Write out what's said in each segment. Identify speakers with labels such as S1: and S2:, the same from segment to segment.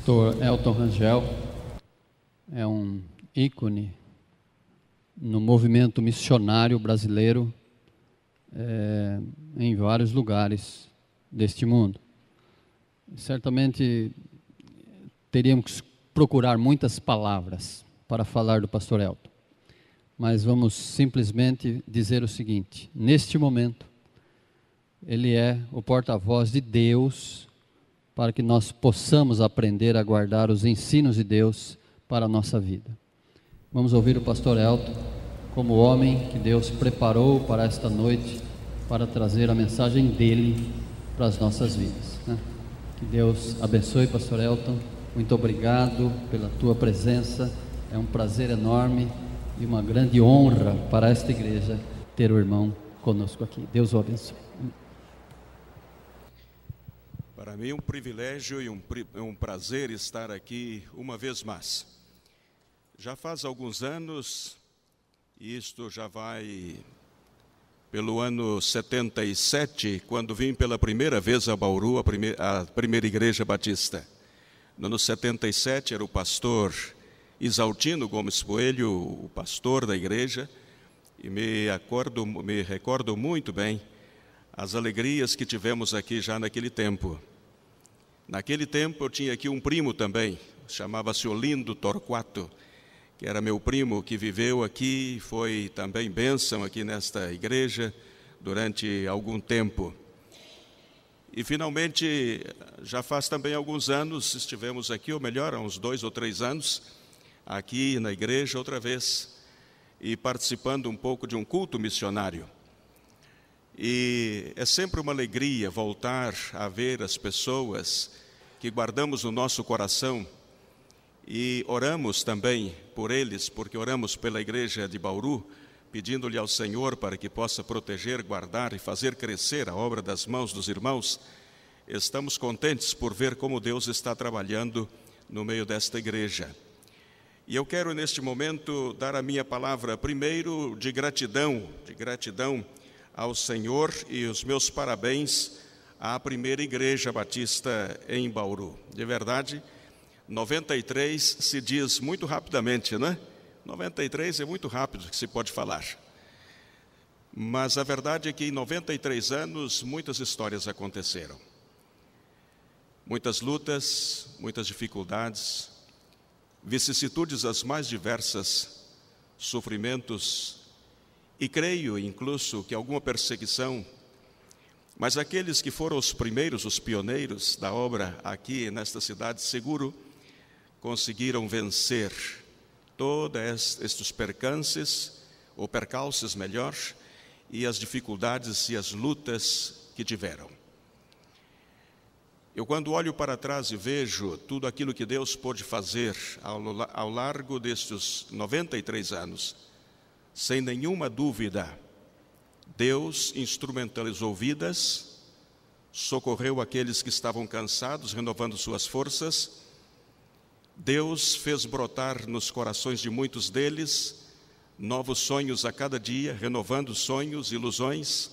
S1: Pastor Elton Rangel é um ícone no movimento missionário brasileiro em vários lugares deste mundo. Certamente teríamos que procurar muitas palavras para falar do Pastor Elton, mas vamos simplesmente dizer o seguinte: neste momento, ele é o porta-voz de Deus para que nós possamos aprender a guardar os ensinos de Deus para a nossa vida. Vamos ouvir o Pastor Elton como homem que Deus preparou para esta noite, para trazer a mensagem dele para as nossas vidas, né? Que Deus abençoe, Pastor Elton. Muito obrigado pela tua presença. É um prazer enorme e uma grande honra para esta igreja ter o irmão conosco aqui. Deus o abençoe.
S2: Para mim é um privilégio e um prazer estar aqui uma vez mais. Já faz alguns anos, e isto já vai pelo ano 77, quando vim pela primeira vez a Bauru, a primeira igreja batista. No ano 77 era o pastor Isaltino Gomes Coelho, o pastor da igreja, e me recordo muito bem as alegrias que tivemos aqui já naquele tempo. Naquele tempo eu tinha aqui um primo também, chamava-se Olindo Torquato, que era meu primo, que viveu aqui, foi também bênção aqui nesta igreja durante algum tempo. E finalmente, já faz também alguns anos, estivemos aqui, ou melhor, há uns 2 ou 3 anos, aqui na igreja outra vez, e participando um pouco de um culto missionário. E é sempre uma alegria voltar a ver as pessoas que guardamos no nosso coração e oramos também por eles, porque oramos pela igreja de Bauru, pedindo-lhe ao Senhor para que possa proteger, guardar e fazer crescer a obra das mãos dos irmãos. Estamos contentes por ver como Deus está trabalhando no meio desta igreja. E eu quero neste momento dar a minha palavra primeiro de gratidão ao Senhor e os meus parabéns à primeira igreja batista em Bauru. De verdade, 93 se diz muito rapidamente, né? 93 é muito rápido que se pode falar. Mas a verdade é que em 93 anos muitas histórias aconteceram. Muitas lutas, muitas dificuldades, vicissitudes as mais diversas, sofrimentos, e creio, incluso, que alguma perseguição, mas aqueles que foram os primeiros, os pioneiros da obra aqui nesta cidade, seguro, conseguiram vencer todos estes percances, ou percalços melhor, e as dificuldades e as lutas que tiveram. Eu, quando olho para trás e vejo tudo aquilo que Deus pôde fazer ao largo destes 93 anos, sem nenhuma dúvida, Deus instrumentalizou vidas, socorreu aqueles que estavam cansados, renovando suas forças. Deus fez brotar nos corações de muitos deles novos sonhos a cada dia, renovando sonhos, ilusões.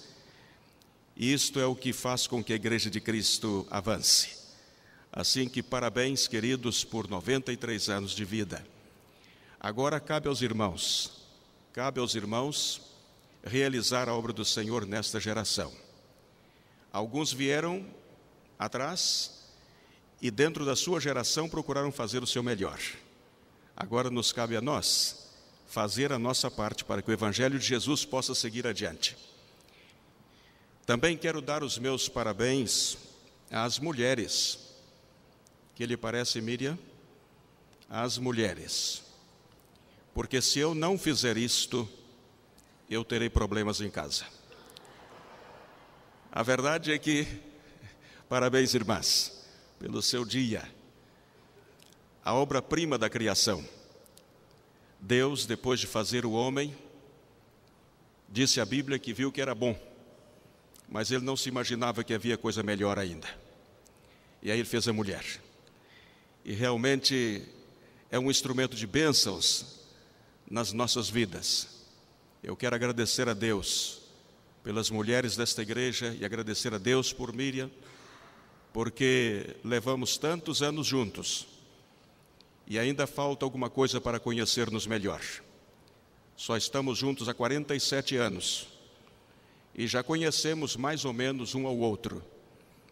S2: E isto é o que faz com que a Igreja de Cristo avance. Assim que parabéns, queridos, por 93 anos de vida. Agora cabe aos irmãos realizar a obra do Senhor nesta geração. Alguns vieram atrás e dentro da sua geração procuraram fazer o seu melhor. Agora nos cabe a nós fazer a nossa parte para que o Evangelho de Jesus possa seguir adiante. Também quero dar os meus parabéns às mulheres. Que lhe parece, Miriam? Às mulheres. Porque se eu não fizer isto, eu terei problemas em casa. A verdade é que, parabéns, irmãs, pelo seu dia. A obra-prima da criação. Deus, depois de fazer o homem, disse a Bíblia que viu que era bom, mas ele não se imaginava que havia coisa melhor ainda. E aí ele fez a mulher. E realmente é um instrumento de bênçãos nas nossas vidas. Eu quero agradecer a Deus pelas mulheres desta igreja e agradecer a Deus por Miriam, porque levamos tantos anos juntos e ainda falta alguma coisa para conhecer-nos melhor. Só estamos juntos há 47 anos e já conhecemos mais ou menos um ao outro,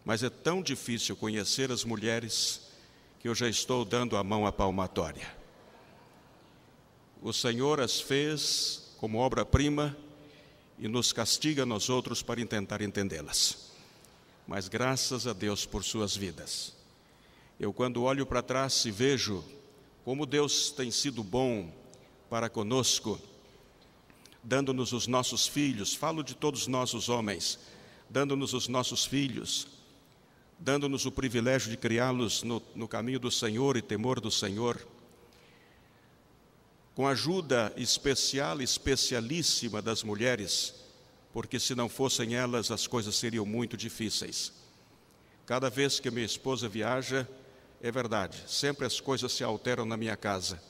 S2: mas é tão difícil conhecer as mulheres que eu já estou dando a mão à palmatória. O Senhor as fez como obra-prima e nos castiga nós outros para tentar entendê-las. Mas graças a Deus por suas vidas. Eu, quando olho para trás e vejo como Deus tem sido bom para conosco, dando-nos os nossos filhos, falo de todos nós os homens, dando-nos os nossos filhos, dando-nos o privilégio de criá-los no caminho do Senhor e temor do Senhor, com a ajuda especial, especialíssima das mulheres, porque se não fossem elas, as coisas seriam muito difíceis. Cada vez que minha esposa viaja, é verdade, sempre as coisas se alteram na minha casa,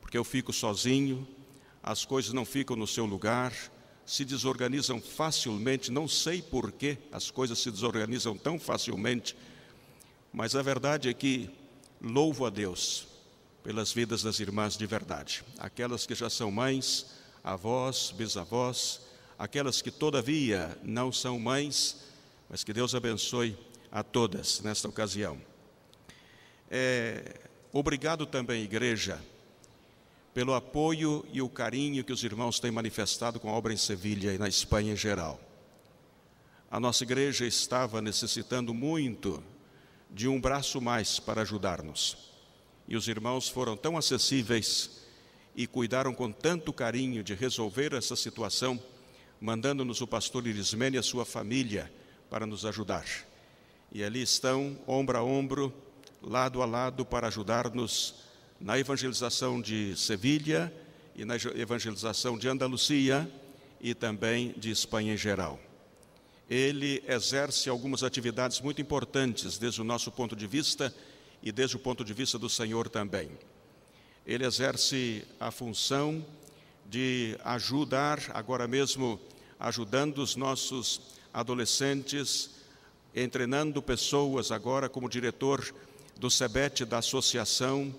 S2: porque eu fico sozinho, as coisas não ficam no seu lugar, se desorganizam facilmente, não sei por que as coisas se desorganizam tão facilmente, mas a verdade é que louvo a Deus pelas vidas das irmãs de verdade, aquelas que já são mães, avós, bisavós, aquelas que todavia não são mães, mas que Deus abençoe a todas nesta ocasião. Obrigado também, igreja, pelo apoio e o carinho que os irmãos têm manifestado com a obra em Sevilha e na Espanha em geral. A nossa igreja estava necessitando muito de um braço mais para ajudar-nos. E os irmãos foram tão acessíveis e cuidaram com tanto carinho de resolver essa situação, mandando-nos o pastor Irismene e a sua família para nos ajudar. E ali estão, ombro a ombro, lado a lado, para ajudar-nos na evangelização de Sevilha e na evangelização de Andalucia e também de Espanha em geral. Ele exerce algumas atividades muito importantes desde o nosso ponto de vista e desde o ponto de vista do Senhor também. Ele exerce a função de ajudar, agora mesmo ajudando os nossos adolescentes, treinando pessoas agora como diretor do SEBET, da associação.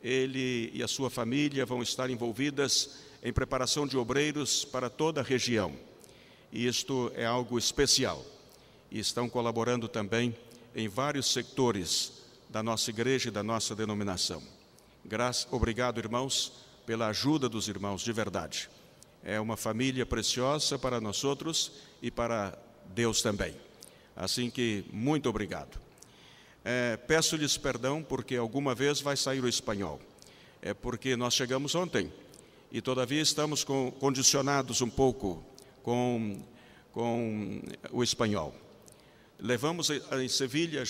S2: Ele e a sua família vão estar envolvidas em preparação de obreiros para toda a região. E isto é algo especial. E estão colaborando também em vários setores da nossa igreja e da nossa denominação. Obrigado, irmãos, pela ajuda dos irmãos, de verdade. É uma família preciosa para nós outros e para Deus também. Assim que, muito obrigado. Peço-lhes perdão porque alguma vez vai sair o espanhol. É porque nós chegamos ontem e todavia estamos condicionados um pouco com o espanhol. Levamos em Sevilha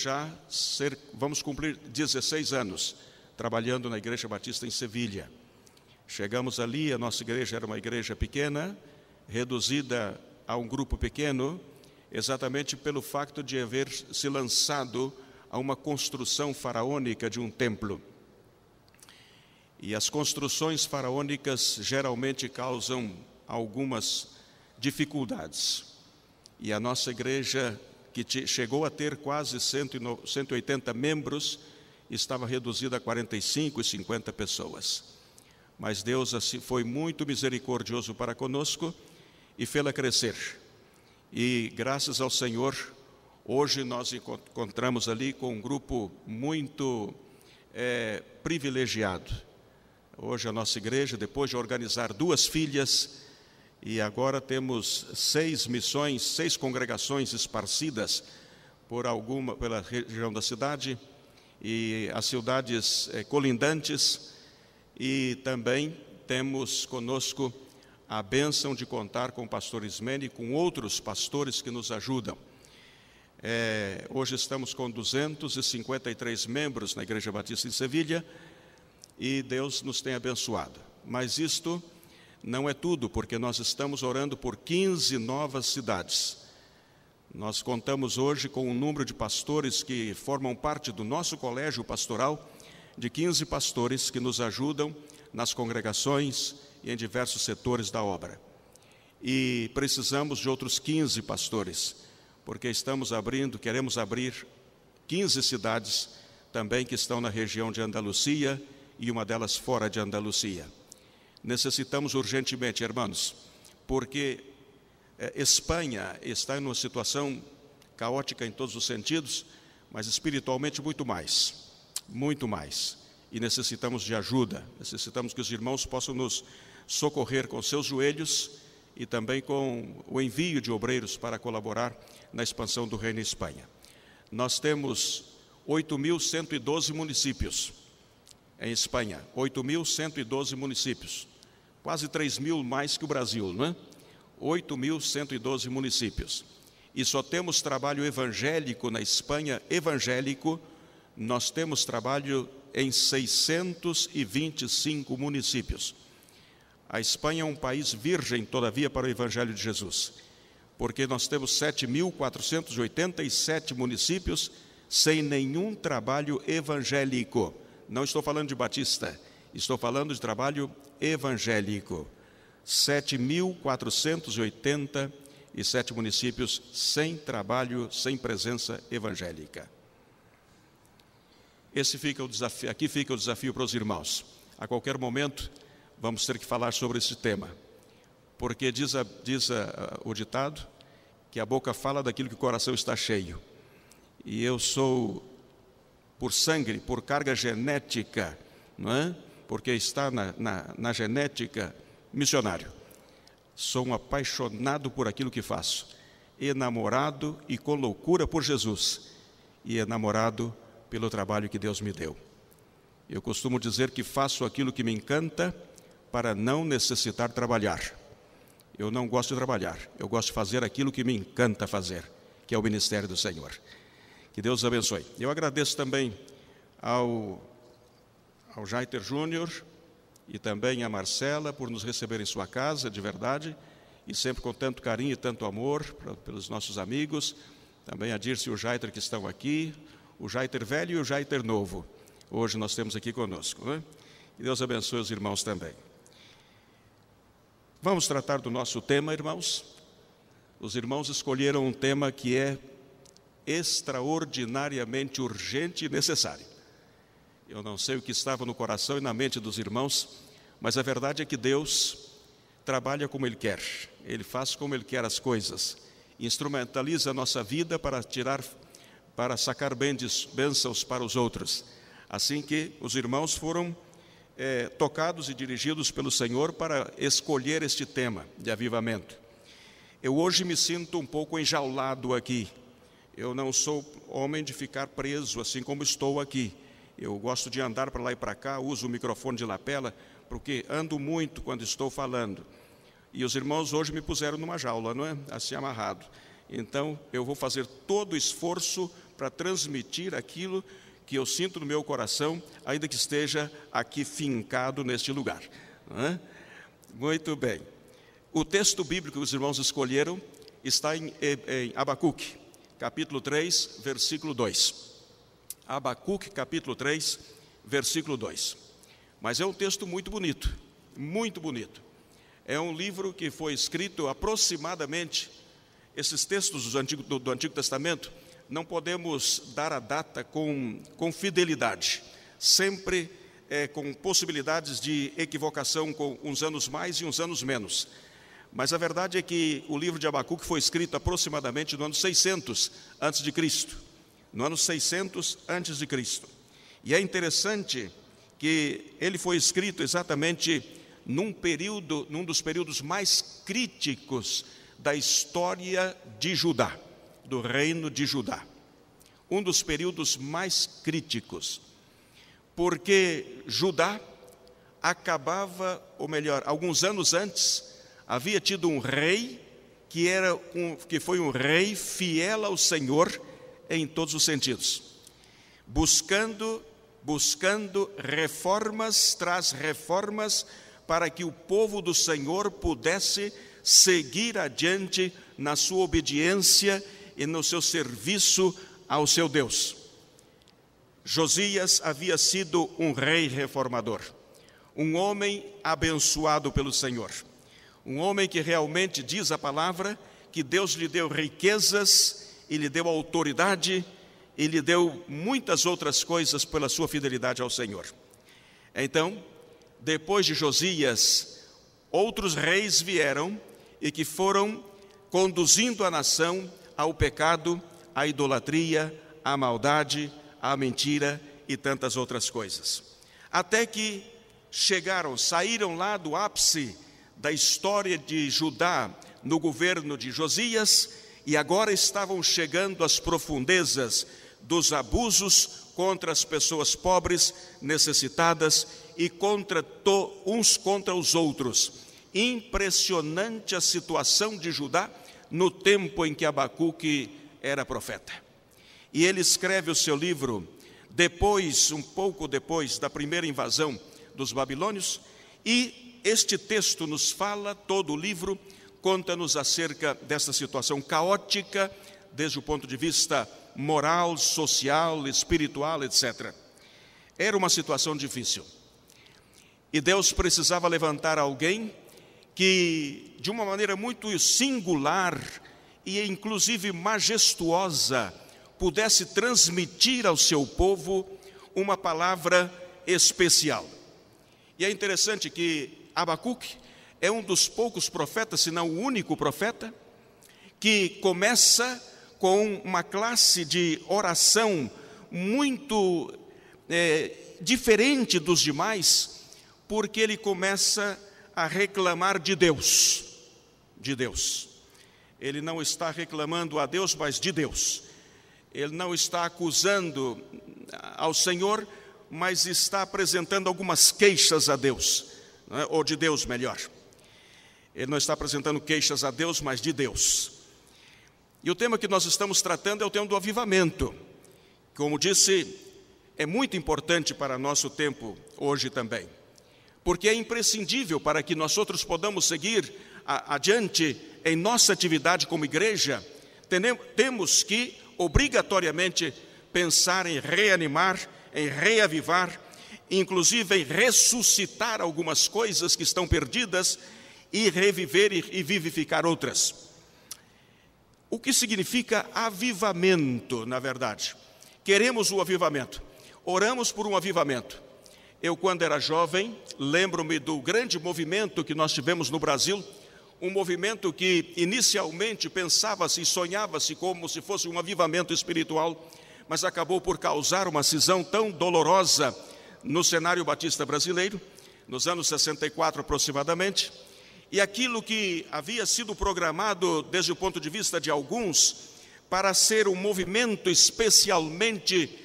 S2: vamos cumprir 16 anos trabalhando na Igreja Batista em Sevilha. Chegamos ali, a nossa igreja era uma igreja pequena, reduzida a um grupo pequeno, exatamente pelo fato de haver se lançado a uma construção faraônica de um templo. E as construções faraônicas geralmente causam algumas dificuldades. E a nossa igreja, que chegou a ter quase 180 membros, estava reduzida a 45 e 50 pessoas. Mas Deus assim foi muito misericordioso para conosco e fê-la crescer. E graças ao Senhor, hoje nós encontramos ali com um grupo muito privilegiado. Hoje a nossa igreja, depois de organizar 2 filhas, e agora temos 6 missões, 6 congregações esparcidas pela região da cidade e as cidades colindantes, e também temos conosco a bênção de contar com o pastor Ismene e com outros pastores que nos ajudam. Hoje estamos com 253 membros na Igreja Batista em Sevilha e Deus nos tem abençoado. Mas isto não é tudo, porque nós estamos orando por 15 novas cidades. Nós contamos hoje com um número de pastores que formam parte do nosso colégio pastoral, de 15 pastores que nos ajudam nas congregações e em diversos setores da obra. E precisamos de outros 15 pastores, porque queremos abrir 15 cidades também que estão na região de Andalucia e uma delas fora de Andalucia. Necessitamos urgentemente, irmãos, porque Espanha está em uma situação caótica em todos os sentidos, mas espiritualmente muito mais, e necessitamos de ajuda, necessitamos que os irmãos possam nos socorrer com seus joelhos e também com o envio de obreiros para colaborar na expansão do reino em Espanha. Nós temos 8.112 municípios em Espanha, 8.112 municípios, quase 3.000 mais que o Brasil, não é? 8.112 municípios. E só temos trabalho evangélico na Espanha, evangélico, nós temos trabalho em 625 municípios. A Espanha é um país virgem, todavia, para o Evangelho de Jesus, porque nós temos 7.487 municípios sem nenhum trabalho evangélico. Não estou falando de batista, estou falando de trabalho evangélico. 7.487 municípios sem trabalho, sem presença evangélica. Aqui fica o desafio para os irmãos. A qualquer momento vamos ter que falar sobre esse tema, porque diz o ditado que a boca fala daquilo que o coração está cheio. E eu sou, por sangue, por carga genética, não é? Porque está na genética, missionário. Sou um apaixonado por aquilo que faço, enamorado e com loucura por Jesus, e enamorado pelo trabalho que Deus me deu. Eu costumo dizer que faço aquilo que me encanta para não necessitar trabalhar. Eu não gosto de trabalhar, eu gosto de fazer aquilo que me encanta fazer, que é o ministério do Senhor. Que Deus abençoe. Eu agradeço também ao Jaiter Júnior e também a Marcela por nos receber em sua casa, de verdade, e sempre com tanto carinho e tanto amor pelos nossos amigos. Também a Dirce e o Jaiter que estão aqui, o Jaiter velho e o Jaiter novo. Hoje nós temos aqui conosco, né? Que Deus abençoe os irmãos também. Vamos tratar do nosso tema, irmãos. Os irmãos escolheram um tema que é extraordinariamente urgente e necessário. Eu não sei o que estava no coração e na mente dos irmãos, mas a verdade é que Deus trabalha como Ele quer. Ele faz como Ele quer as coisas. Instrumentaliza a nossa vida para sacar bênçãos para os outros. Assim que os irmãos foram tocados e dirigidos pelo Senhor para escolher este tema de avivamento. Eu hoje me sinto um pouco enjaulado aqui. Eu não sou homem de ficar preso assim como estou aqui. Eu gosto de andar para lá e para cá, uso o microfone de lapela, porque ando muito quando estou falando. E os irmãos hoje me puseram numa jaula, não é? Assim amarrado. Então, eu vou fazer todo o esforço para transmitir aquilo que eu sinto no meu coração, ainda que esteja aqui fincado neste lugar. Não é? Muito bem. O texto bíblico que os irmãos escolheram está em Abacuque, capítulo 3, versículo 2. Abacuque, capítulo 3, versículo 2. Mas é um texto muito bonito, muito bonito. É um livro que foi escrito aproximadamente, esses textos do Antigo Testamento, não podemos dar a data com fidelidade, sempre com possibilidades de equivocação, com uns anos mais e uns anos menos. Mas a verdade é que o livro de Abacuque foi escrito aproximadamente no ano 600 a.C., no ano 600 a.C. E é interessante que ele foi escrito exatamente num dos períodos mais críticos da história de Judá, do reino de Judá. Um dos períodos mais críticos, porque Judá acabava, ou melhor, alguns anos antes, havia tido um rei que foi um rei fiel ao Senhor em todos os sentidos, buscando reformas tras reformas para que o povo do Senhor pudesse seguir adiante na sua obediência e no seu serviço ao seu Deus. Josias havia sido um rei reformador, um homem abençoado pelo Senhor, um homem que realmente diz a palavra que Deus lhe deu riquezas, e lhe deu autoridade, e lhe deu muitas outras coisas pela sua fidelidade ao Senhor. Então, depois de Josias, outros reis vieram e que foram conduzindo a nação ao pecado, à idolatria, à maldade, à mentira e tantas outras coisas. Até que saíram lá do ápice da história de Judá no governo de Josias e agora estavam chegando às profundezas dos abusos contra as pessoas pobres, necessitadas e uns contra os outros. Impressionante a situação de Judá no tempo em que Abacuque era profeta. E ele escreve o seu livro um pouco depois da primeira invasão dos babilônios, e este texto nos fala, todo o livro conta-nos acerca dessa situação caótica, desde o ponto de vista moral, social, espiritual, etc. Era uma situação difícil. E Deus precisava levantar alguém que, de uma maneira muito singular e inclusive majestuosa, pudesse transmitir ao seu povo uma palavra especial. E é interessante que Abacuque é um dos poucos profetas, se não o único profeta, que começa com uma classe de oração muito diferente dos demais, porque ele começa a reclamar de Deus. De Deus. Ele não está reclamando a Deus, mas de Deus. Ele não está acusando ao Senhor, mas está apresentando algumas queixas a Deus, né? Ou de Deus, melhor. Ele não está apresentando queixas a Deus, mas de Deus. E o tema que nós estamos tratando é o tema do avivamento. Como disse, é muito importante para nosso tempo hoje também, porque é imprescindível para que nós outros podamos seguir adiante em nossa atividade como igreja. Temos que obrigatoriamente pensar em reanimar, em reavivar, inclusive em ressuscitar algumas coisas que estão perdidas e reviver e vivificar outras. O que significa avivamento, na verdade? Queremos o avivamento, oramos por um avivamento. Eu, quando era jovem, lembro-me do grande movimento que nós tivemos no Brasil, um movimento que inicialmente pensava-se e sonhava-se como se fosse um avivamento espiritual, mas acabou por causar uma cisão tão dolorosa no cenário batista brasileiro, nos anos 64 aproximadamente, e aquilo que havia sido programado desde o ponto de vista de alguns para ser um movimento especialmente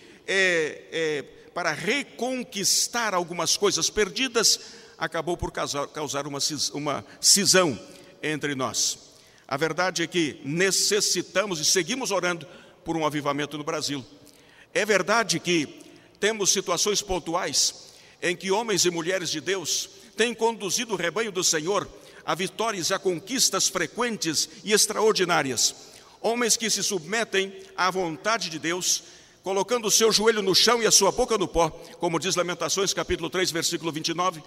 S2: para reconquistar algumas coisas perdidas, acabou por causar uma cisão entre nós. A verdade é que necessitamos e seguimos orando por um avivamento no Brasil. É verdade que temos situações pontuais em que homens e mulheres de Deus têm conduzido o rebanho do Senhor a vitórias e a conquistas frequentes e extraordinárias. Homens que se submetem à vontade de Deus, colocando o seu joelho no chão e a sua boca no pó, como diz Lamentações capítulo 3, versículo 29,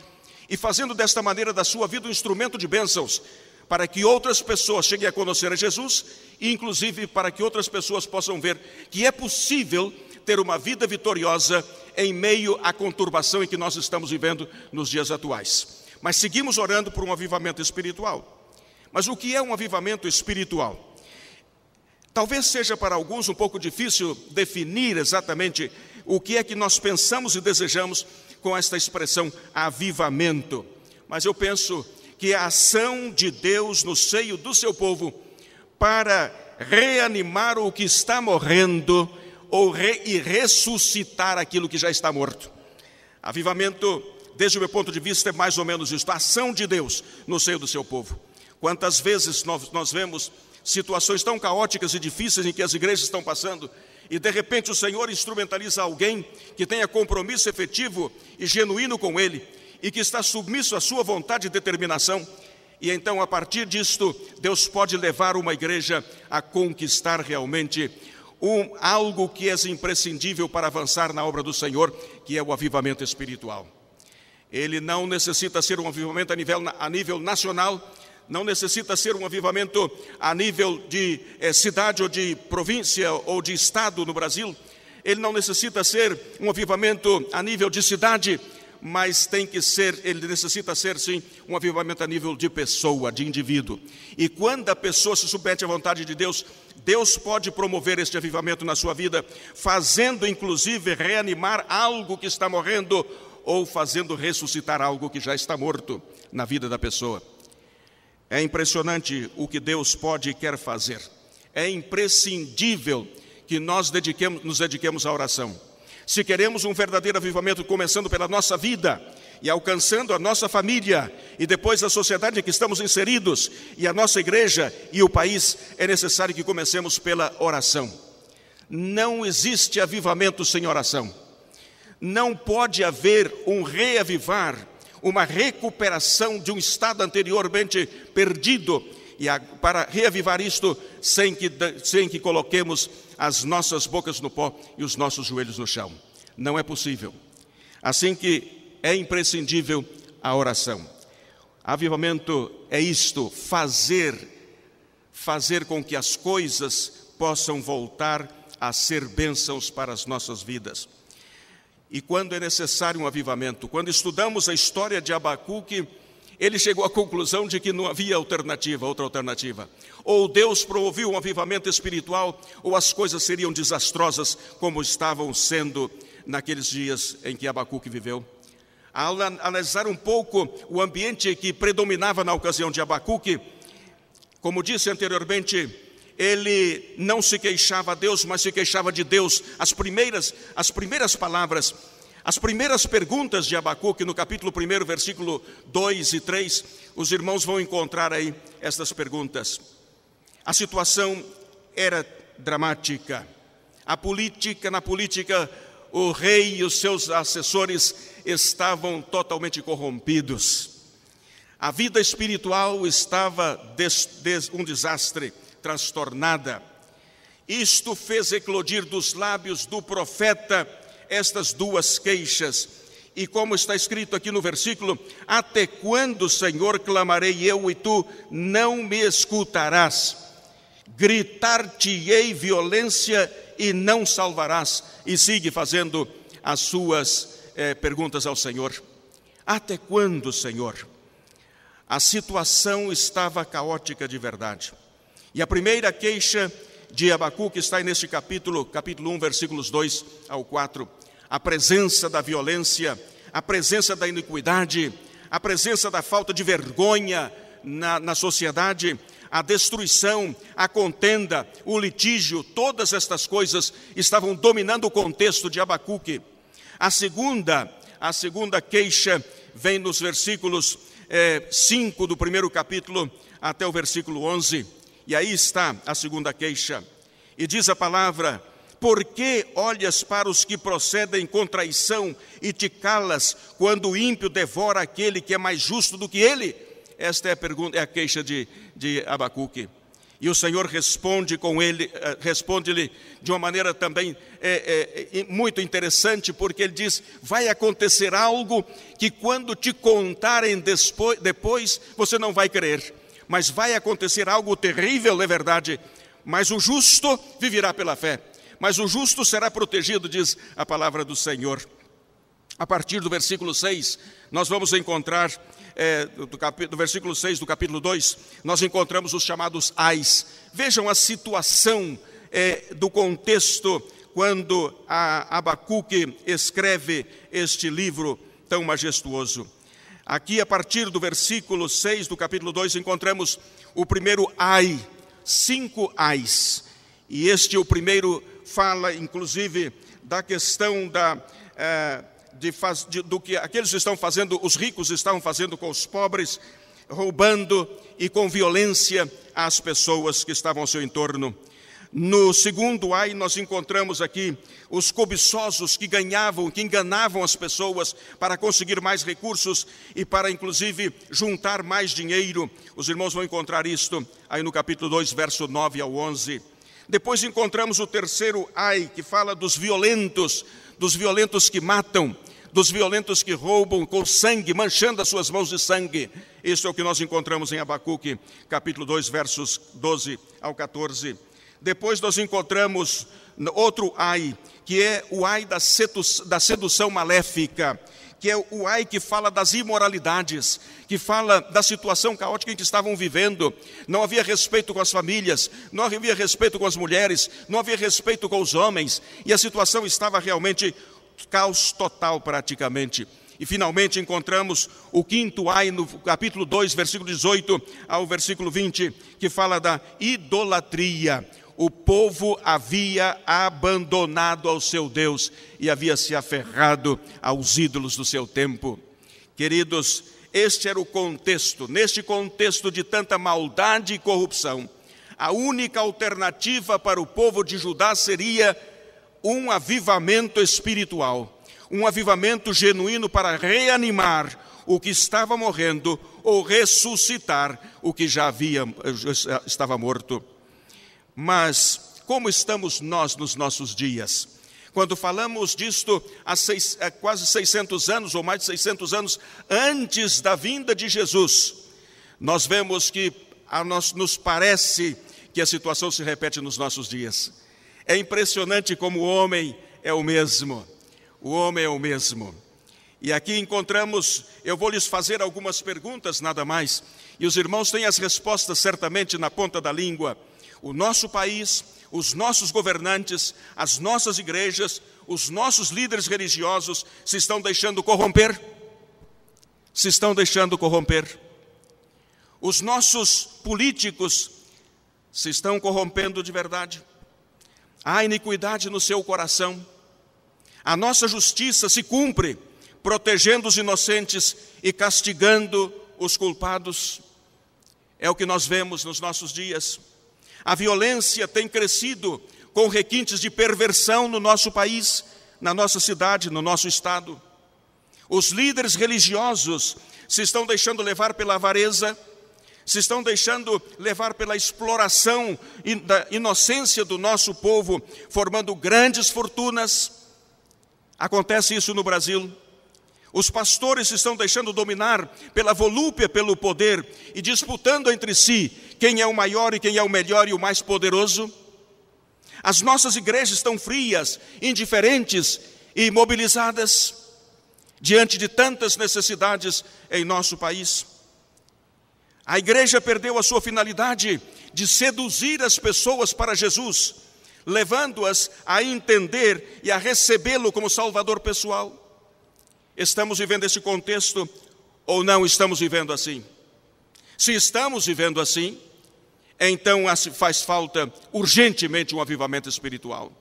S2: e fazendo desta maneira da sua vida um instrumento de bênçãos, para que outras pessoas cheguem a conhecer a Jesus, e inclusive para que outras pessoas possam ver que é possível ter uma vida vitoriosa em meio à conturbação em que nós estamos vivendo nos dias atuais. Mas seguimos orando por um avivamento espiritual. Mas o que é um avivamento espiritual? Talvez seja para alguns um pouco difícil definir exatamente o que é que nós pensamos e desejamos com esta expressão avivamento. Mas eu penso que a ação de Deus no seio do seu povo para reanimar o que está morrendo e ressuscitar aquilo que já está morto. Avivamento, desde o meu ponto de vista, é mais ou menos isso, a ação de Deus no seio do seu povo. Quantas vezes nós vemos situações tão caóticas e difíceis em que as igrejas estão passando, e de repente o Senhor instrumentaliza alguém que tenha compromisso efetivo e genuíno com Ele, e que está submisso à sua vontade e determinação, e então a partir disto Deus pode levar uma igreja a conquistar realmente algo que é imprescindível para avançar na obra do Senhor, que é o avivamento espiritual. Ele não necessita ser um avivamento a nível nacional, não necessita ser um avivamento a nível de cidade ou de província ou de estado no Brasil. Ele não necessita ser um avivamento a nível de cidade, mas ele necessita ser, sim, um avivamento a nível de pessoa, de indivíduo. E quando a pessoa se submete à vontade de Deus, Deus pode promover este avivamento na sua vida, fazendo inclusive reanimar algo que está morrendo, ou fazendo ressuscitar algo que já está morto na vida da pessoa. É impressionante o que Deus pode e quer fazer. É imprescindível que nós nos dediquemos à oração. Se queremos um verdadeiro avivamento, começando pela nossa vida e alcançando a nossa família e depois a sociedade em que estamos inseridos e a nossa igreja e o país, é necessário que comecemos pela oração. Não existe avivamento sem oração. Não pode haver um reavivar, uma recuperação de um estado anteriormente perdido, e para reavivar isto sem que coloquemos as nossas bocas no pó e os nossos joelhos no chão. Não é possível. Assim que é imprescindível a oração. Avivamento é isto, fazer com que as coisas possam voltar a ser bênçãos para as nossas vidas. E quando é necessário um avivamento, quando estudamos a história de Abacuque, ele chegou à conclusão de que não havia outra alternativa. Ou Deus promoveu um avivamento espiritual, ou as coisas seriam desastrosas, como estavam sendo naqueles dias em que Abacuque viveu. Ao analisar um pouco o ambiente que predominava na ocasião de Abacuque, como disse anteriormente, ele não se queixava a Deus, mas se queixava de Deus. As primeiras palavras, as primeiras perguntas de Abacuque, no capítulo 1, versículo 2 e 3, os irmãos vão encontrar aí estas perguntas. A situação era dramática. Na política, o rei e os seus assessores estavam totalmente corrompidos. A vida espiritual estava um desastre, transtornada. Isto fez eclodir dos lábios do profeta estas duas queixas. E como está escrito aqui no versículo: até quando, Senhor, clamarei eu e tu não me escutarás? Gritar-te-ei violência e não salvarás. E sigue fazendo as suas perguntas ao Senhor. Até quando, Senhor? A situação estava caótica de verdade. E a primeira queixa de Abacuque está aí neste capítulo 1, versículos 2 ao 4. A presença da violência, a presença da iniquidade, a presença da falta de vergonha na sociedade, a destruição, a contenda, o litígio, todas estas coisas estavam dominando o contexto de Abacuque. A segunda queixa vem nos versículos 5 do primeiro capítulo até o versículo 11. E aí está a segunda queixa. E diz a palavra: por que olhas para os que procedem com traição e te calas quando o ímpio devora aquele que é mais justo do que ele? Esta é a pergunta, é a queixa de Abacuque. E o Senhor responde-lhe de uma maneira também muito interessante, porque ele diz: vai acontecer algo que quando te contarem depois você não vai crer. Mas vai acontecer algo terrível, é verdade, mas o justo viverá pela fé. Mas o justo será protegido, diz a palavra do Senhor. A partir do versículo 6, nós vamos encontrar, do versículo 6 do capítulo 2, nós encontramos os chamados ais. Vejam a situação do contexto quando Abacuque escreve este livro tão majestuoso. Aqui, a partir do versículo 6 do capítulo 2, encontramos o primeiro ai, 5 ais. E o primeiro fala, inclusive, da questão do que aqueles estão fazendo, os ricos estão fazendo com os pobres, roubando e com violência às pessoas que estavam ao seu entorno. No segundo ai, nós encontramos aqui os cobiçosos que enganavam as pessoas para conseguir mais recursos e para, inclusive, juntar mais dinheiro. Os irmãos vão encontrar isto aí no capítulo 2, verso 9 ao 11. Depois encontramos o terceiro ai, que fala dos violentos que matam, dos violentos que roubam com sangue, manchando as suas mãos de sangue. Isso é o que nós encontramos em Abacuque, capítulo 2, versos 12 ao 14. Depois nós encontramos outro ai, que é o ai da sedução maléfica, que é o ai que fala das imoralidades, que fala da situação caótica em que estavam vivendo. Não havia respeito com as famílias, não havia respeito com as mulheres, não havia respeito com os homens, e a situação estava realmente caos total praticamente. E finalmente encontramos o quinto ai no capítulo 2, versículo 18 ao versículo 20, que fala da idolatria. O povo havia abandonado ao seu Deus e havia se aferrado aos ídolos do seu tempo. Queridos, este era o contexto. Neste contexto de tanta maldade e corrupção, a única alternativa para o povo de Judá seria um avivamento espiritual, um avivamento genuíno para reanimar o que estava morrendo ou ressuscitar o que já estava morto. Mas como estamos nós nos nossos dias? Quando falamos disto há quase 600 anos, ou mais de 600 anos antes da vinda de Jesus, nós vemos que nos parece que a situação se repete nos nossos dias. É impressionante como o homem é o mesmo. O homem é o mesmo. E aqui encontramos, eu vou lhes fazer algumas perguntas, nada mais, e os irmãos têm as respostas certamente na ponta da língua. O nosso país, os nossos governantes, as nossas igrejas, os nossos líderes religiosos se estão deixando corromper? Se estão deixando corromper. Os nossos políticos se estão corrompendo de verdade. Há iniquidade no seu coração. A nossa justiça se cumpre, protegendo os inocentes e castigando os culpados. É o que nós vemos nos nossos dias. A violência tem crescido com requintes de perversão no nosso país, na nossa cidade, no nosso estado. Os líderes religiosos se estão deixando levar pela avareza, se estão deixando levar pela exploração da inocência do nosso povo, formando grandes fortunas. Acontece isso no Brasil. Os pastores se estão deixando dominar pela volúpia, pelo poder, e disputando entre si quem é o maior e quem é o melhor e o mais poderoso. As nossas igrejas estão frias, indiferentes e imobilizadas diante de tantas necessidades em nosso país. A igreja perdeu a sua finalidade de seduzir as pessoas para Jesus, levando-as a entender e a recebê-lo como Salvador pessoal. Estamos vivendo esse contexto ou não estamos vivendo assim? Se estamos vivendo assim, então faz falta urgentemente um avivamento espiritual.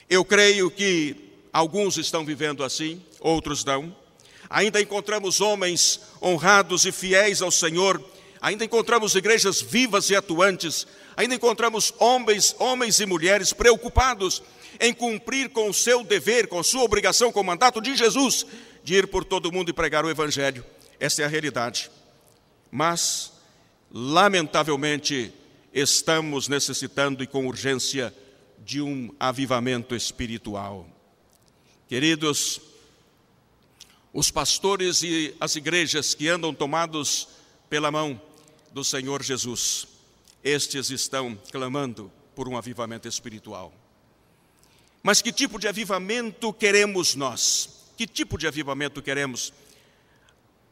S2: Eu creio que alguns estão vivendo assim, outros não. Ainda encontramos homens honrados e fiéis ao Senhor, ainda encontramos igrejas vivas e atuantes, ainda encontramos homens e mulheres preocupados em cumprir com o seu dever, com a sua obrigação, com o mandato de Jesus, de ir por todo mundo e pregar o Evangelho. Essa é a realidade. Mas, lamentavelmente, estamos necessitando e com urgência de um avivamento espiritual. Queridos, os pastores e as igrejas que andam tomados pela mão do Senhor Jesus, estes estão clamando por um avivamento espiritual. Mas que tipo de avivamento queremos nós? Que tipo de avivamento queremos?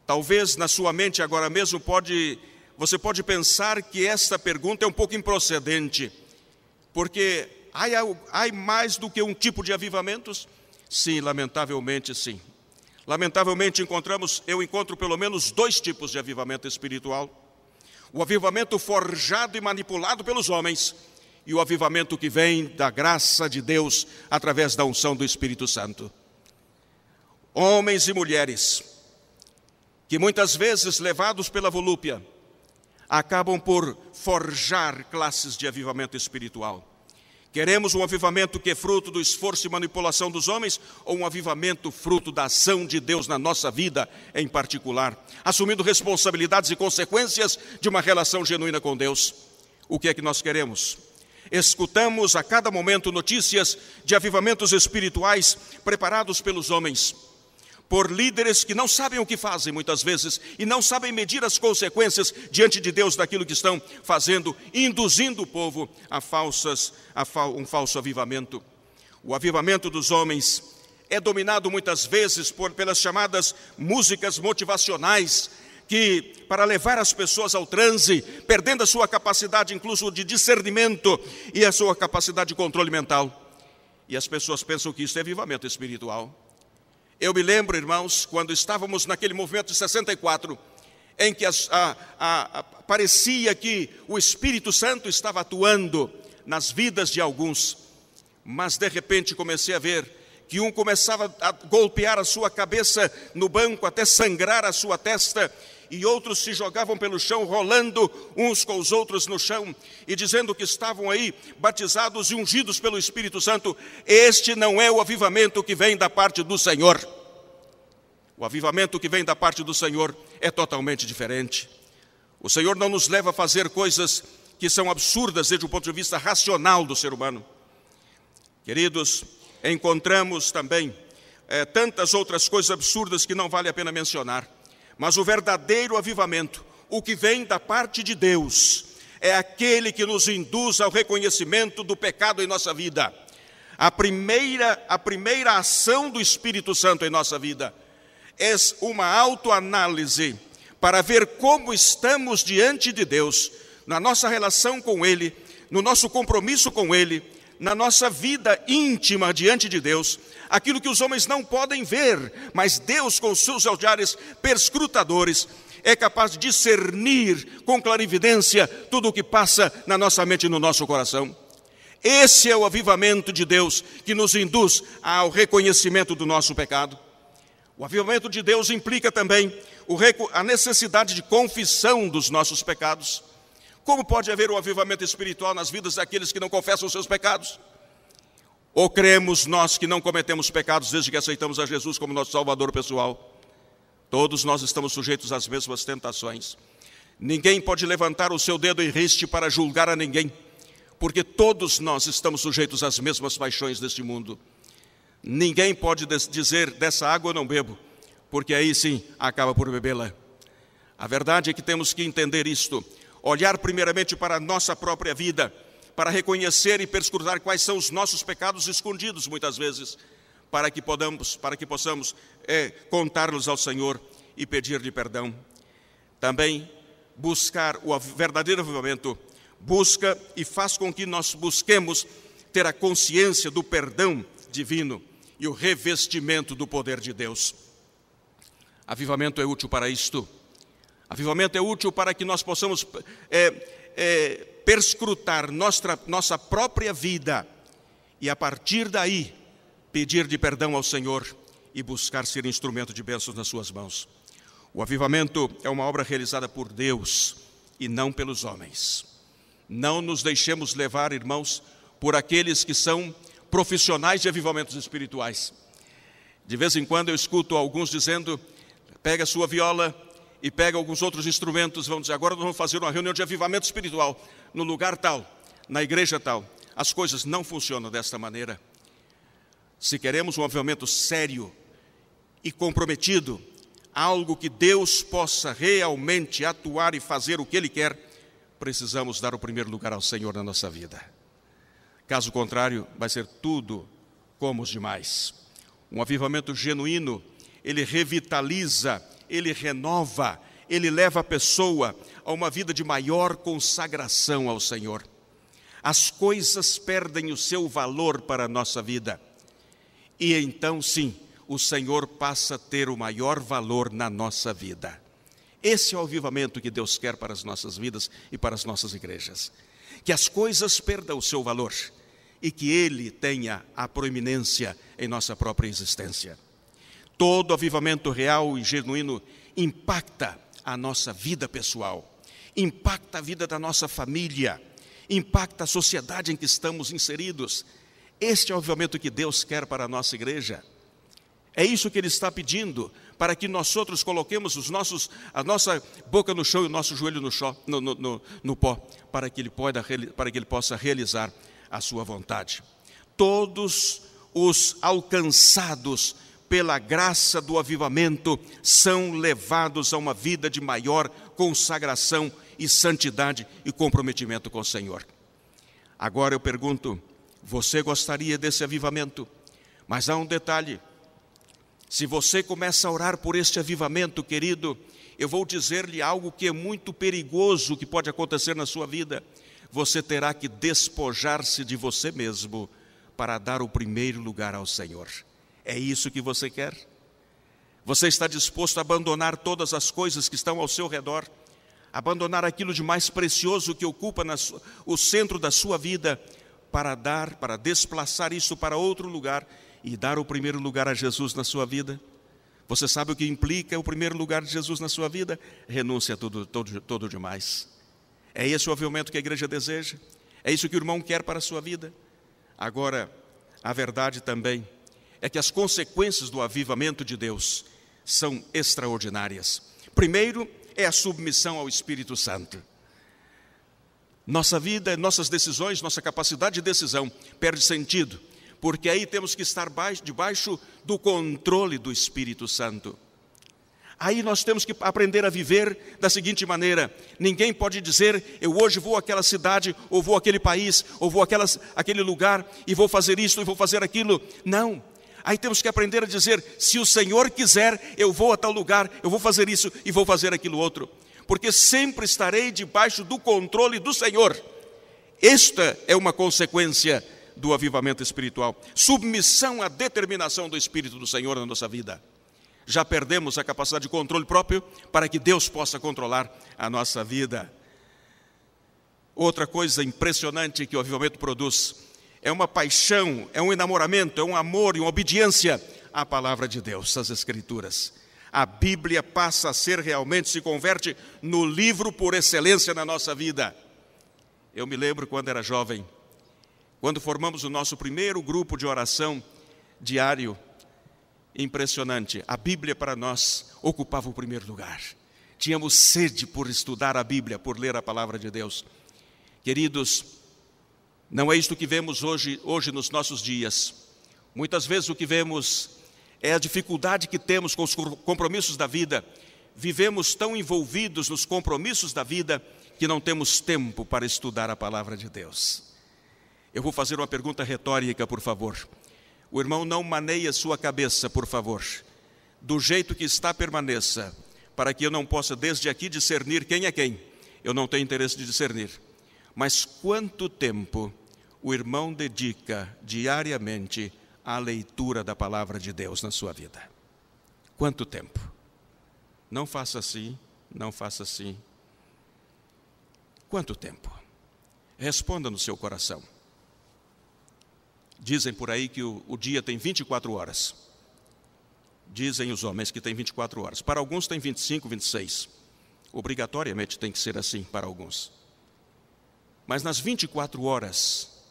S2: Talvez na sua mente agora mesmo você pode pensar que esta pergunta é um pouco improcedente, porque há mais do que um tipo de avivamentos? Sim, lamentavelmente sim. Lamentavelmente eu encontro pelo menos dois tipos de avivamento espiritual. O avivamento forjado e manipulado pelos homens, e o avivamento que vem da graça de Deus através da unção do Espírito Santo. Homens e mulheres que muitas vezes, levados pela volúpia, acabam por forjar classes de avivamento espiritual. Queremos um avivamento que é fruto do esforço e manipulação dos homens, ou um avivamento fruto da ação de Deus na nossa vida em particular, assumindo responsabilidades e consequências de uma relação genuína com Deus? O que é que nós queremos? Escutamos a cada momento notícias de avivamentos espirituais preparados pelos homens, por líderes que não sabem o que fazem muitas vezes e não sabem medir as consequências diante de Deus daquilo que estão fazendo, induzindo o povo a um falso avivamento. O avivamento dos homens é dominado muitas vezes pelas chamadas músicas motivacionais, que para levar as pessoas ao transe, perdendo a sua capacidade incluso de discernimento e a sua capacidade de controle mental. E as pessoas pensam que isso é avivamento espiritual. Eu me lembro, irmãos, quando estávamos naquele movimento de 64, em que parecia que o Espírito Santo estava atuando nas vidas de alguns, mas de repente comecei a ver que um começava a golpear a sua cabeça no banco até sangrar a sua testa, e outros se jogavam pelo chão, rolando uns com os outros no chão, e dizendo que estavam aí batizados e ungidos pelo Espírito Santo. Este não é o avivamento que vem da parte do Senhor. O avivamento que vem da parte do Senhor é totalmente diferente. O Senhor não nos leva a fazer coisas que são absurdas desde o ponto de vista racional do ser humano. Queridos, encontramos também tantas outras coisas absurdas que não vale a pena mencionar. Mas o verdadeiro avivamento, o que vem da parte de Deus, é aquele que nos induz ao reconhecimento do pecado em nossa vida. A primeira ação do Espírito Santo em nossa vida é uma autoanálise para ver como estamos diante de Deus, na nossa relação com Ele, no nosso compromisso com Ele, na nossa vida íntima diante de Deus, aquilo que os homens não podem ver, mas Deus, com seus olhares perscrutadores, é capaz de discernir com clarividência tudo o que passa na nossa mente e no nosso coração. Esse é o avivamento de Deus que nos induz ao reconhecimento do nosso pecado. O avivamento de Deus implica também a necessidade de confissão dos nossos pecados. Como pode haver um avivamento espiritual nas vidas daqueles que não confessam os seus pecados? Ou cremos nós que não cometemos pecados desde que aceitamos a Jesus como nosso Salvador pessoal? Todos nós estamos sujeitos às mesmas tentações. Ninguém pode levantar o seu dedo em riste para julgar a ninguém, porque todos nós estamos sujeitos às mesmas paixões deste mundo. Ninguém pode dizer, dessa água eu não bebo, porque aí sim acaba por bebê-la. A verdade é que temos que entender isto. Olhar primeiramente para a nossa própria vida, para reconhecer e perscrutar quais são os nossos pecados escondidos muitas vezes, para que possamos contá-los ao Senhor e pedir-lhe perdão. Também buscar o verdadeiro avivamento, busca e faz com que nós busquemos ter a consciência do perdão divino e o revestimento do poder de Deus. Avivamento é útil para isto. Avivamento é útil para que nós possamos perscrutar nossa própria vida e, a partir daí, pedir de perdão ao Senhor e buscar ser instrumento de bênçãos nas suas mãos. O avivamento é uma obra realizada por Deus e não pelos homens. Não nos deixemos levar, irmãos, por aqueles que são profissionais de avivamentos espirituais. De vez em quando eu escuto alguns dizendo, pega a sua viola e pega alguns outros instrumentos, vamos dizer, agora nós vamos fazer uma reunião de avivamento espiritual, no lugar tal, na igreja tal. As coisas não funcionam desta maneira. Se queremos um avivamento sério e comprometido, algo que Deus possa realmente atuar e fazer o que Ele quer, precisamos dar o primeiro lugar ao Senhor na nossa vida. Caso contrário, vai ser tudo como os demais. Um avivamento genuíno, ele revitaliza, ele renova, ele leva a pessoa a uma vida de maior consagração ao Senhor. As coisas perdem o seu valor para a nossa vida. E então, sim, o Senhor passa a ter o maior valor na nossa vida. Esse é o avivamento que Deus quer para as nossas vidas e para as nossas igrejas. Que as coisas perdam o seu valor e que Ele tenha a proeminência em nossa própria existência. Todo avivamento real e genuíno impacta a nossa vida pessoal, impacta a vida da nossa família, impacta a sociedade em que estamos inseridos. Este é o avivamento que Deus quer para a nossa igreja. É isso que Ele está pedindo, para que nós outros coloquemos a nossa boca no chão e o nosso joelho no pó, para que Ele possa realizar a sua vontade. Todos os alcançados pela graça do avivamento são levados a uma vida de maior consagração e santidade e comprometimento com o Senhor. Agora eu pergunto, você gostaria desse avivamento? Mas há um detalhe, Se você começa a orar por este avivamento, querido, eu vou dizer-lhe algo que é muito perigoso que pode acontecer na sua vida. Você terá que despojar-se de você mesmo para dar o primeiro lugar ao Senhor. É isso que você quer? Você está disposto a abandonar todas as coisas que estão ao seu redor, abandonar aquilo de mais precioso que ocupa o centro da sua vida, para desplaçar isso para outro lugar e dar o primeiro lugar a Jesus na sua vida? Você sabe o que implica o primeiro lugar de Jesus na sua vida? Renúncia a todo demais. É esse o avivamento que a igreja deseja? É isso que o irmão quer para a sua vida? Agora, a verdade também é que as consequências do avivamento de Deus são extraordinárias. Primeiro é a submissão ao Espírito Santo. Nossa vida, nossas decisões, nossa capacidade de decisão perde sentido, porque aí temos que estar debaixo do controle do Espírito Santo. Aí nós temos que aprender a viver da seguinte maneira: ninguém pode dizer, eu hoje vou àquela cidade, ou vou àquele país, ou vou àquele lugar, e vou fazer isso, e vou fazer aquilo. Não. Aí temos que aprender a dizer, se o Senhor quiser, eu vou a tal lugar, eu vou fazer isso, e vou fazer aquilo outro. Porque sempre estarei debaixo do controle do Senhor. Esta é uma consequência do avivamento espiritual. Submissão à determinação do Espírito do Senhor na nossa vida. Já perdemos a capacidade de controle próprio para que Deus possa controlar a nossa vida. Outra coisa impressionante que o avivamento produz é uma paixão, é um enamoramento, é um amor e uma obediência à palavra de Deus, às Escrituras. A Bíblia passa a ser realmente, se converte no livro por excelência na nossa vida. Eu me lembro quando era jovem, quando formamos o nosso primeiro grupo de oração diário. Impressionante, a Bíblia para nós ocupava o primeiro lugar. Tínhamos sede por estudar a Bíblia, por ler a palavra de Deus. Queridos, não é isto que vemos hoje nos nossos dias. Muitas vezes o que vemos é a dificuldade que temos com os compromissos da vida. Vivemos tão envolvidos nos compromissos da vida que não temos tempo para estudar a palavra de Deus. Eu vou fazer uma pergunta retórica, por favor. O irmão não maneia sua cabeça, por favor. Do jeito que está, permaneça, para que eu não possa desde aqui discernir quem é quem. Eu não tenho interesse de discernir. Mas quanto tempo o irmão dedica diariamente à leitura da palavra de Deus na sua vida? Quanto tempo? Não faça assim, não faça assim. Quanto tempo? Responda no seu coração. Dizem por aí que o dia tem 24 horas. Dizem os homens que tem 24 horas. Para alguns tem 25, 26. Obrigatoriamente tem que ser assim para alguns. Mas nas 24 horas,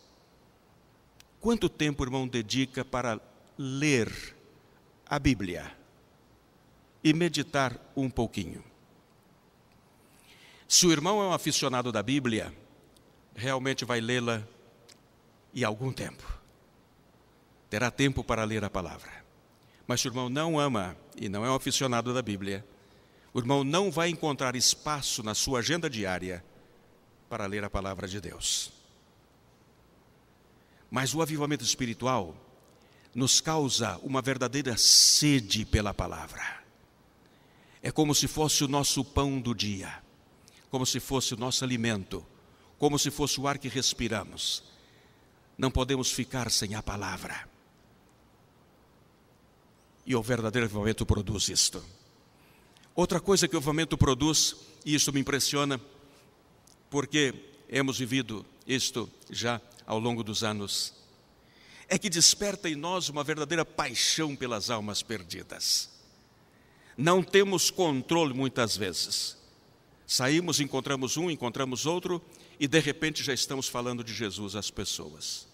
S2: quanto tempo o irmão dedica para ler a Bíblia e meditar um pouquinho? Se o irmão é um aficionado da Bíblia, realmente vai lê-la em algum tempo. Terá tempo para ler a palavra. Mas se o irmão não ama e não é um aficionado da Bíblia, o irmão não vai encontrar espaço na sua agenda diária para ler a palavra de Deus. Mas o avivamento espiritual nos causa uma verdadeira sede pela palavra. É como se fosse o nosso pão do dia, como se fosse o nosso alimento, como se fosse o ar que respiramos. Não podemos ficar sem a palavra. E o verdadeiro avivamento produz isto. Outra coisa que o avivamento produz, e isso me impressiona, porque hemos vivido isto já ao longo dos anos, é que desperta em nós uma verdadeira paixão pelas almas perdidas. Não temos controle muitas vezes. Saímos, encontramos um, encontramos outro, e de repente já estamos falando de Jesus às pessoas.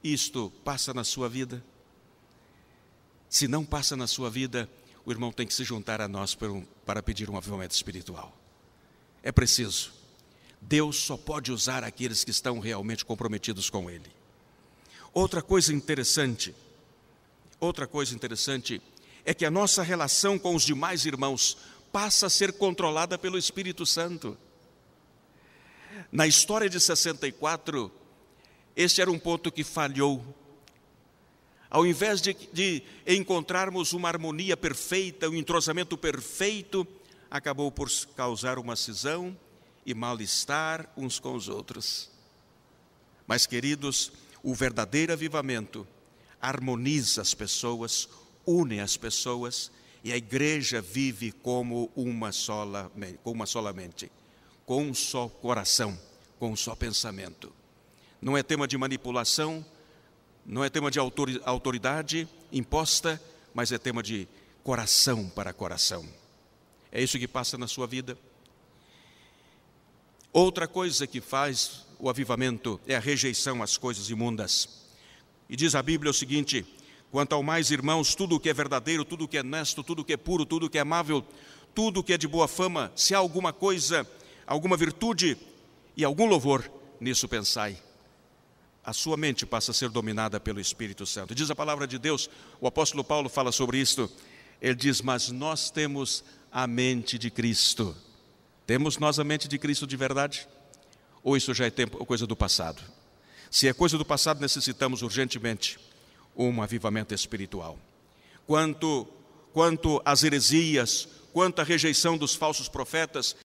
S2: Isto passa na sua vida? Se não passa na sua vida, o irmão tem que se juntar a nós para pedir um avivamento espiritual. É preciso. Deus só pode usar aqueles que estão realmente comprometidos com Ele. Outra coisa interessante é que a nossa relação com os demais irmãos passa a ser controlada pelo Espírito Santo. Na história de 64, este era um ponto que falhou. Ao invés de encontrarmos uma harmonia perfeita, um entrosamento perfeito, acabou por causar uma cisão e mal-estar uns com os outros. Mas, queridos, o verdadeiro avivamento harmoniza as pessoas, une as pessoas, e a igreja vive como uma só mente, com um só coração, com um só pensamento. Não é tema de manipulação, não é tema de autoridade imposta, mas é tema de coração para coração. É isso que passa na sua vida. Outra coisa que faz o avivamento é a rejeição às coisas imundas. E diz a Bíblia o seguinte: quanto ao mais, irmãos, tudo o que é verdadeiro, tudo o que é honesto, tudo o que é puro, tudo o que é amável, tudo o que é de boa fama, se há alguma coisa, alguma virtude e algum louvor, nisso pensai. A sua mente passa a ser dominada pelo Espírito Santo. Diz a palavra de Deus, o apóstolo Paulo fala sobre isto. Ele diz: mas nós temos a mente de Cristo. Temos nós a mente de Cristo de verdade? Ou isso já é coisa do passado? Se é coisa do passado, necessitamos urgentemente um avivamento espiritual. Quanto às heresias, quanto à rejeição dos falsos profetas,